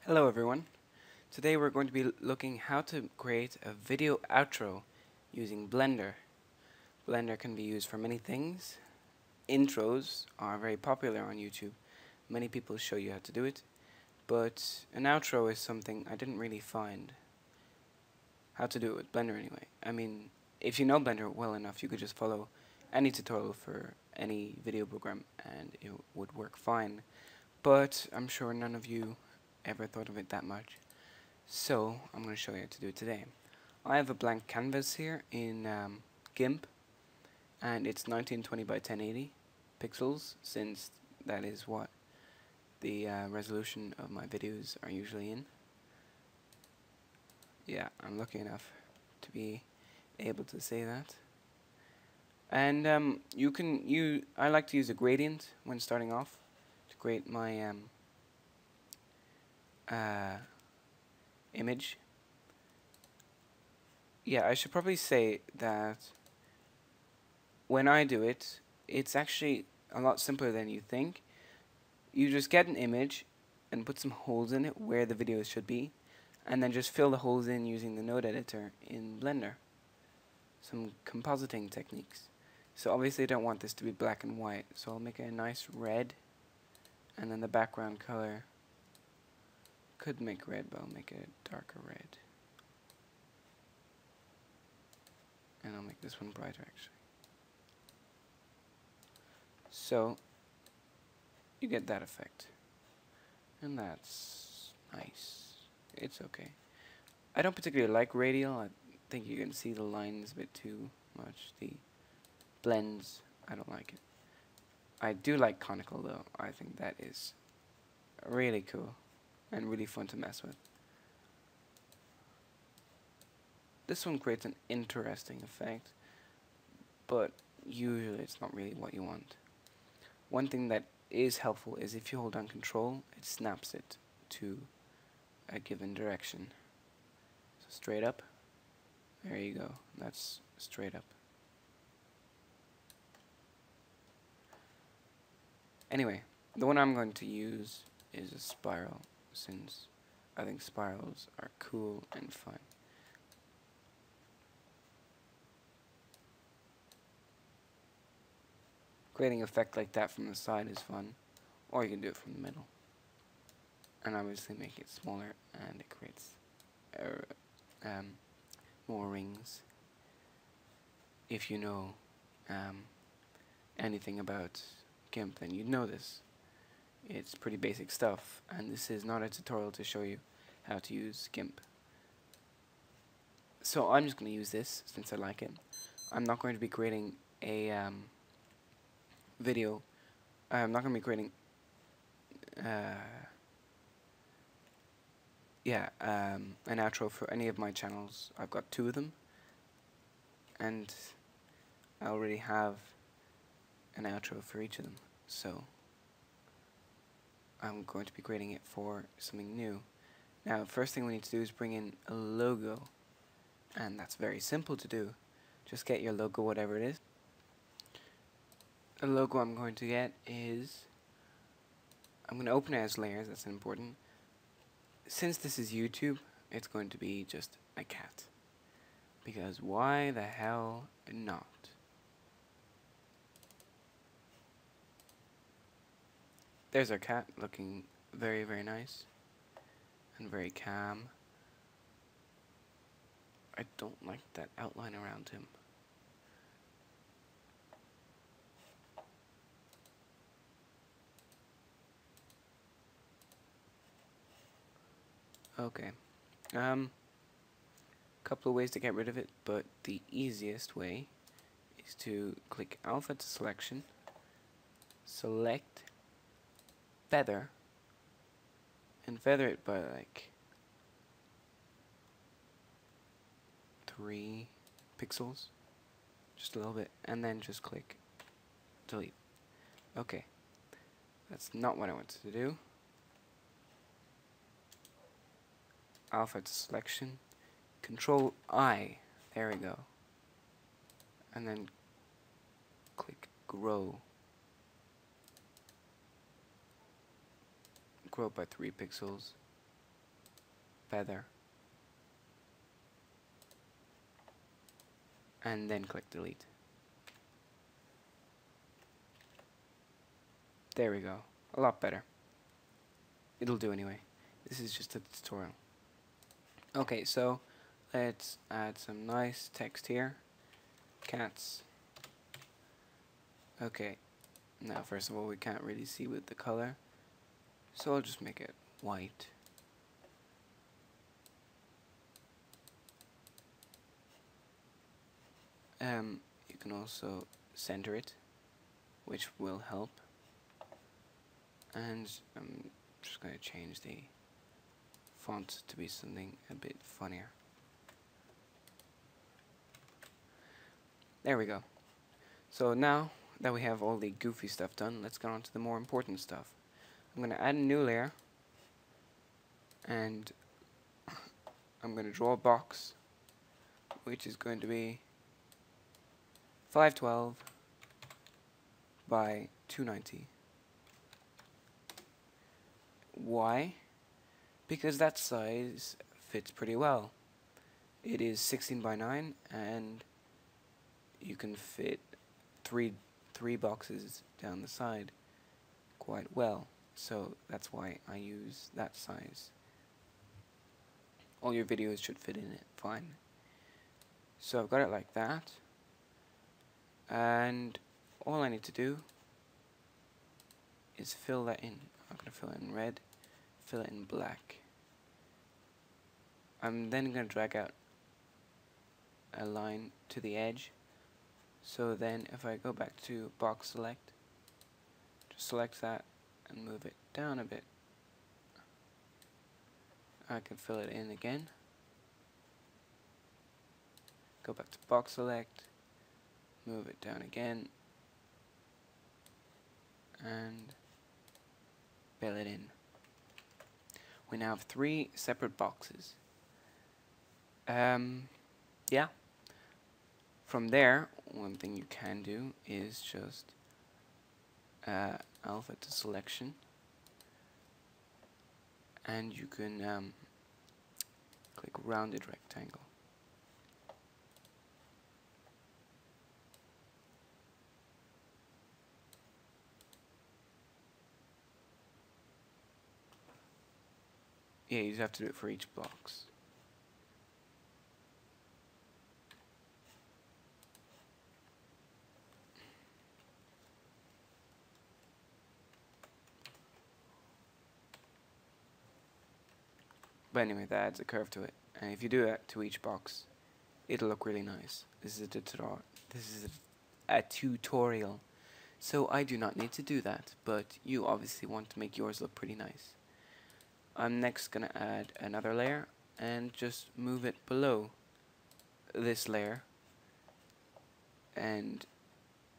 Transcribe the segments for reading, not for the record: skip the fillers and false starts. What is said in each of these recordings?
Hello everyone. Today we're going to be looking how to create a video outro using Blender. Blender can be used for many things. Intros are very popular on YouTube. Many people show you how to do it, but an outro is something I didn't really find how to do it with Blender anyway. I mean, if you know Blender well enough, you could just follow any tutorial for any video program and it would work fine. But I'm sure none of you ever thought of it that much. So I'm going to show you how to do it today. I have a blank canvas here in Gimp, and it's 1920 by 1080 pixels, since that is what the resolution of my videos are usually in. Yeah, I'm lucky enough to be able to say that. And I like to use a gradient when starting off to create my image. Yeah, I should probably say that when I do it, it's actually a lot simpler than you think. You just get an image and put some holes in it where the videos should be, and then just fill the holes in using the node editor in Blender. Some compositing techniques. So obviously I don't want this to be black and white, so I'll make it a nice red, and then the background color could make red, but I'll make it a darker red. And I'll make this one brighter actually. So you get that effect. And that's nice. It's okay. I don't particularly like radial. I think you can see the lines a bit too much. The blends, I don't like it. I do like conical though. I think that is really cool and really fun to mess with. This one creates an interesting effect, but usually it's not really what you want. One thing that is helpful is if you hold down Control, it snaps it to a given direction. So straight up, there you go, that's straight up. Anyway, the one I'm going to use is a spiral, since I think spirals are cool and fun. Creating an effect like that from the side is fun, or you can do it from the middle. And obviously make it smaller, and it creates more rings. If you know anything about Gimp, then you'd know this. It's pretty basic stuff, and this is not a tutorial to show you how to use Gimp. So I'm just going to use this since I like it. I'm not going to be creating a video. I'm not going to be creating an outro for any of my channels. I've got 2 of them, and I already have an outro for each of them, so I'm going to be creating it for something new. Now, first thing we need to do is bring in a logo, and that's very simple to do. Just get your logo, whatever it is. The logo I'm going to get is, I'm going to open it as layers, that's important. Since this is YouTube, it's going to be just a cat. Because why the hell not? There's our cat, looking very, very nice. And very calm. I don't like that outline around him. Okay. Couple of ways to get rid of it, but the easiest way is to click Alpha to Selection, select Feather, and feather it by like 3 pixels, just a little bit, and then just click Delete. Okay, that's not what I wanted to do. Alpha to Selection, Control I, there we go. and then click grow. Grow by 3 pixels. Feather. And then click delete. There we go. A lot better. It'll do anyway. This is just a tutorial. Okay, so let's add some nice text here. Cats. Okay, now first of all we can't really see with the color, so I'll just make it white. You can also center it, which will help. And I'm just going to change the font to be something a bit funnier. There we go. So now that we have all the goofy stuff done, let's get on to the more important stuff. I'm going to add a new layer, and I'm going to draw a box, which is going to be 512 by 290. Why? Because that size fits pretty well. It is 16 by 9, and you can fit three boxes down the side quite well. So that's why I use that size. All your videos should fit in it fine. So I've got it like that, and all I need to do is fill that in. I'm going to fill it in red, fill it in black. I'm then going to drag out a line to the edge. So then if I go back to box select, just select that and move it down a bit. I can fill it in again. Go back to box select, move it down again, and fill it in. We now have 3 separate boxes. Yeah. From there, one thing you can do is just alpha to selection, and you can click rounded rectangle. Yeah, you just have to do it for each box. But anyway, that adds a curve to it, and if you do that to each box, it'll look really nice. This is a tutorial, so I do not need to do that, but you obviously want to make yours look pretty nice. I'm next going to add another layer and just move it below this layer, and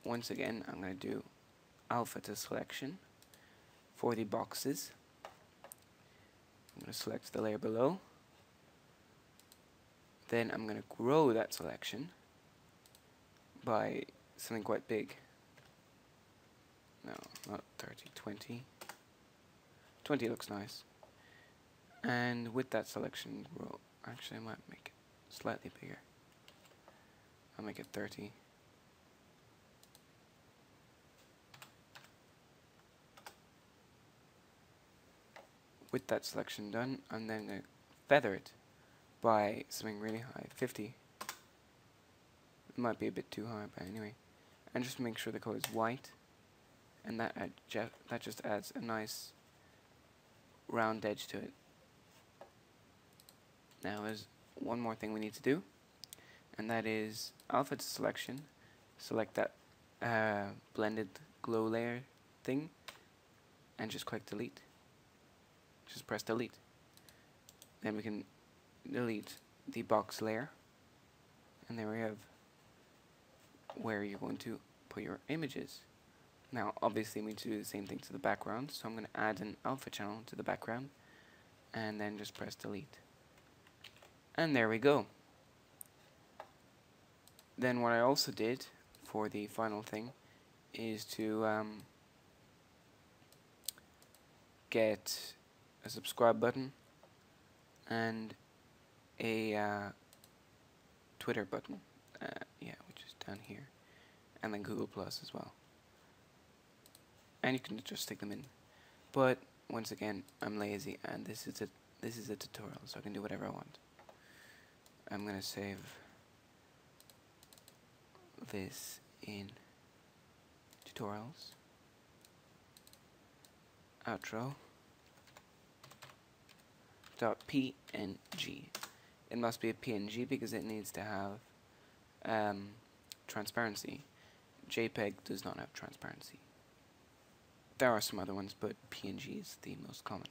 once again I'm going to do alpha to selection for the boxes. I'm going to select the layer below, then I'm going to grow that selection by something quite big. No, not 30, 20. 20 looks nice. And with that selection grow, actually I might make it slightly bigger. I'll make it 30. With that selection done, I'm then going to feather it by something really high, 50. It might be a bit too high, but anyway. And just make sure the color is white, and that just adds a nice round edge to it. Now there's one more thing we need to do, and that is alpha to selection. Select that blended glow layer thing, and just click delete. Just press delete. Then we can delete the box layer, and there we have where you're going to put your images. Now obviously we need to do the same thing to the background, so I'm going to add an alpha channel to the background, and then just press delete. And there we go. Then what I also did for the final thing is to get a subscribe button and a Twitter button, yeah, which is down here, and then Google Plus as well. And you can just stick them in. But once again, I'm lazy, and this is a tutorial, so I can do whatever I want. I'm gonna save this in tutorials, outro .png. It must be a PNG because it needs to have transparency. JPEG does not have transparency. There are some other ones, but PNG is the most common.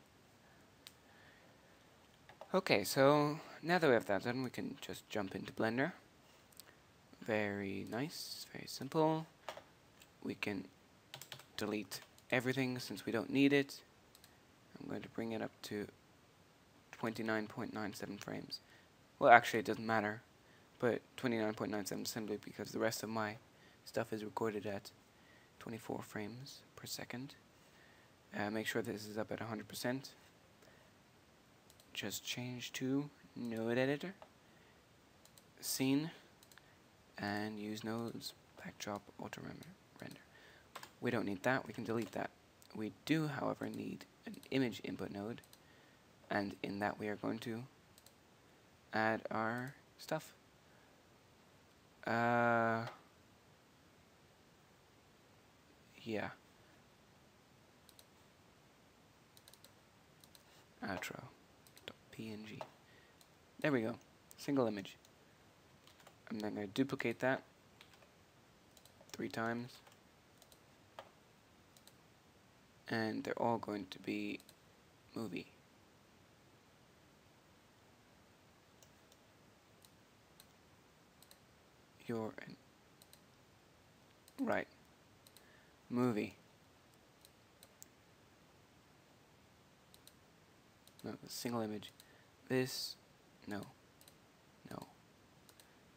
Okay, so now that we have that done, we can just jump into Blender. Very nice, very simple. We can delete everything since we don't need it. I'm going to bring it up to 29.97 frames. Well, actually it doesn't matter, but 29.97 simply because the rest of my stuff is recorded at 24 frames per second. Make sure this is up at 100%. Just change to Node Editor, Scene, and use Node's Backdrop Auto Render. We don't need that, we can delete that. We do, however, need an image input node, and in that we are going to add our stuff. Yeah. Outro.png. There we go. Single image. I'm then going to duplicate that 3 times. And they're all going to be movie. Right. Movie. No, single image. This, no. No.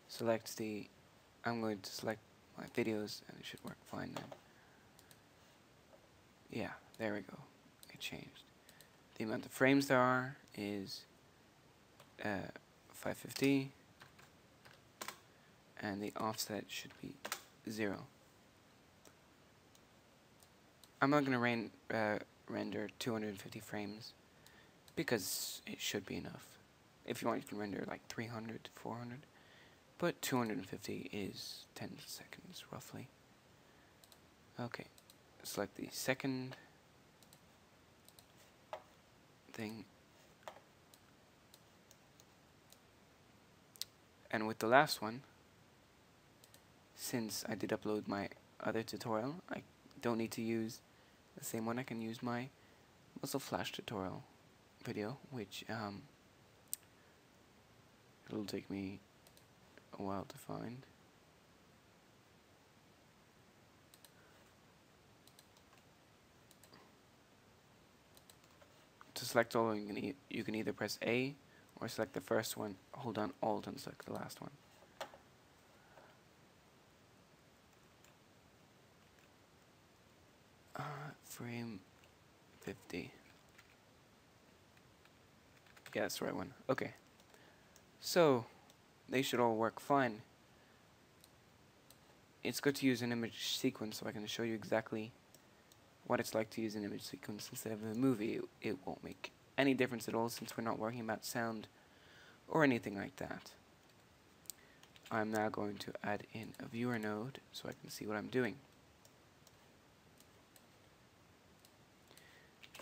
Select the, I'm going to select my videos and it should work fine then. Yeah, there we go. It changed. The amount of frames there are is 550, and the offset should be 0. I'm not going to render 250 frames because it should be enough. If you want, you can render like 300 to 400, but 250 is 10 seconds roughly. Okay, select the second thing, and with the last one, since I did upload my other tutorial, I don't need to use the same one. I can use my Muzzle Flash tutorial video, which it'll take me a while to find. To select all, you can either press A or select the first one, hold down Alt and select the last one. Frame 50. Yeah, that's the right one. Okay. So, they should all work fine. It's good to use an image sequence so I can show you exactly what it's like to use an image sequence instead of a movie. It won't make any difference at all since we're not working about sound or anything like that. I'm now going to add in a viewer node so I can see what I'm doing.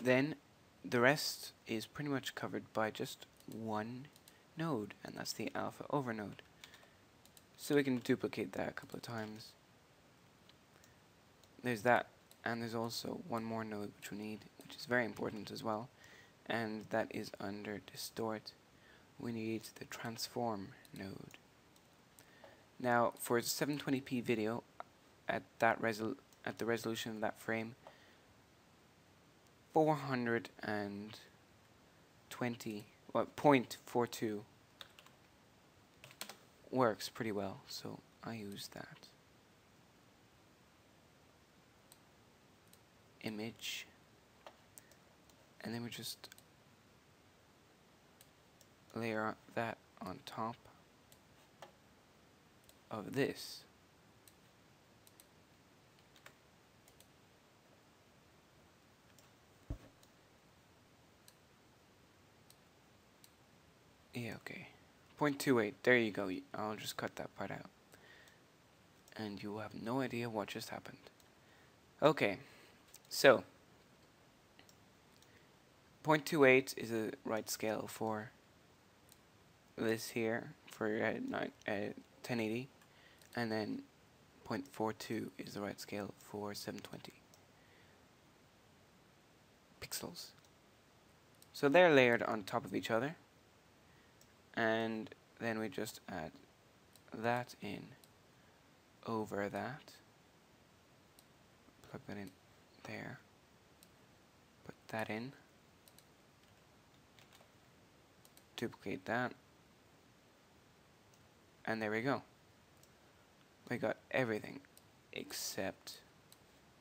Then the rest is pretty much covered by just one node, and that's the alpha over node. So we can duplicate that a couple of times. There's that, and there's also one more node which we need, which is very important as well, and that is under distort. We need the transform node. Now for a 720p video at the resolution of that frame, 0.42 works pretty well. So I use that image, and then we just layer that on top of this. Yeah, okay. 0.28, there you go. I'll just cut that part out. And you will have no idea what just happened. Okay, so 0.28 is a right scale for this here, for 1080, and then 0.42 is the right scale for 720 pixels. So they're layered on top of each other, and then we just add that in over that, plug that in there, put that in, duplicate that, and there we go. We got everything except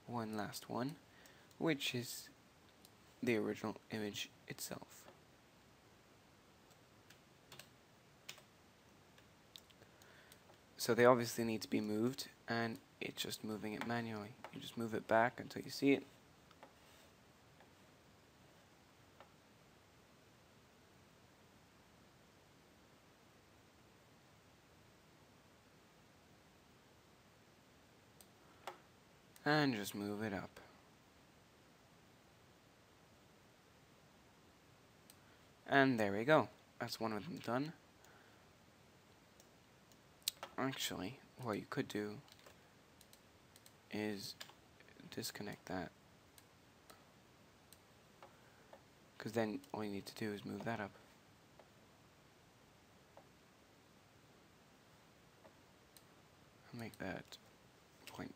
one last one, which is the original image itself. So they obviously need to be moved, and it's just moving it manually. You just move it back until you see it. And just move it up. And there we go. That's one of them done. Actually, what you could do is disconnect that, because then all you need to do is move that up. I'll make that 0.28.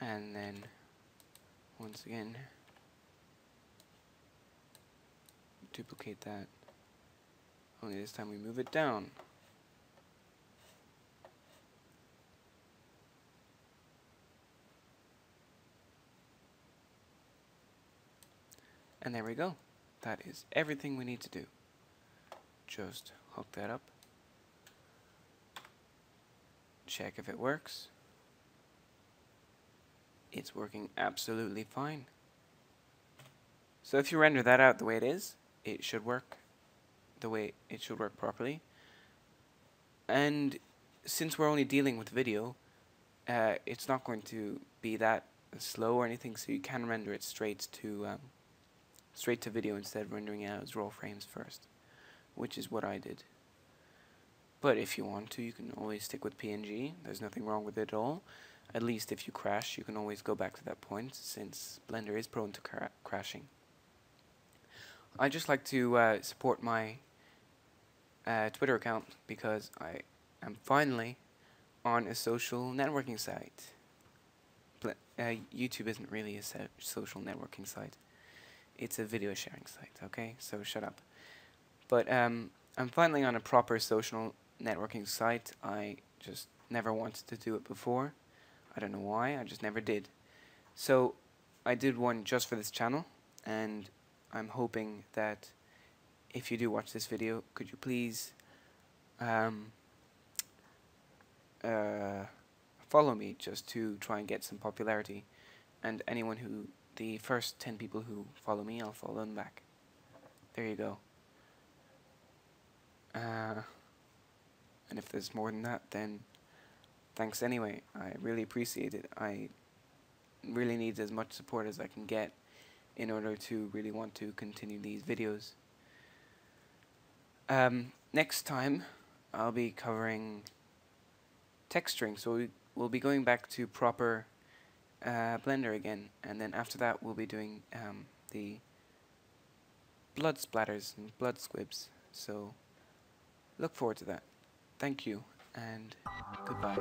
And then, once again, duplicate that, only this time we move it down. And there we go. That is everything we need to do. Just hook that up, check if it works. It's working absolutely fine. So if you render that out the way it is, it should work the way it should work properly. And since we're only dealing with video, it's not going to be that slow or anything, so you can render it straight to video instead of rendering it out as raw frames first, which is what I did. But if you want to, you can always stick with PNG. There's nothing wrong with it at all. At least if you crash, you can always go back to that point, since Blender is prone to crashing. I just like to support my Twitter account, because I am finally on a social networking site. YouTube isn't really a social networking site. It's a video sharing site, okay? So shut up. But I'm finally on a proper social networking site. I just never wanted to do it before. I don't know why, I just never did. So I did one just for this channel, and I'm hoping that if you do watch this video, could you please follow me, just to try and get some popularity. And the first 10 people who follow me, I'll follow them back. There you go. And if there's more than that, then thanks anyway. I really appreciate it. I really need as much support as I can get in order to really want to continue these videos. Next time, I'll be covering texturing, so we'll be going back to proper Blender again, and then after that we'll be doing the blood splatters and blood squibs, so look forward to that. Thank you. and goodbye.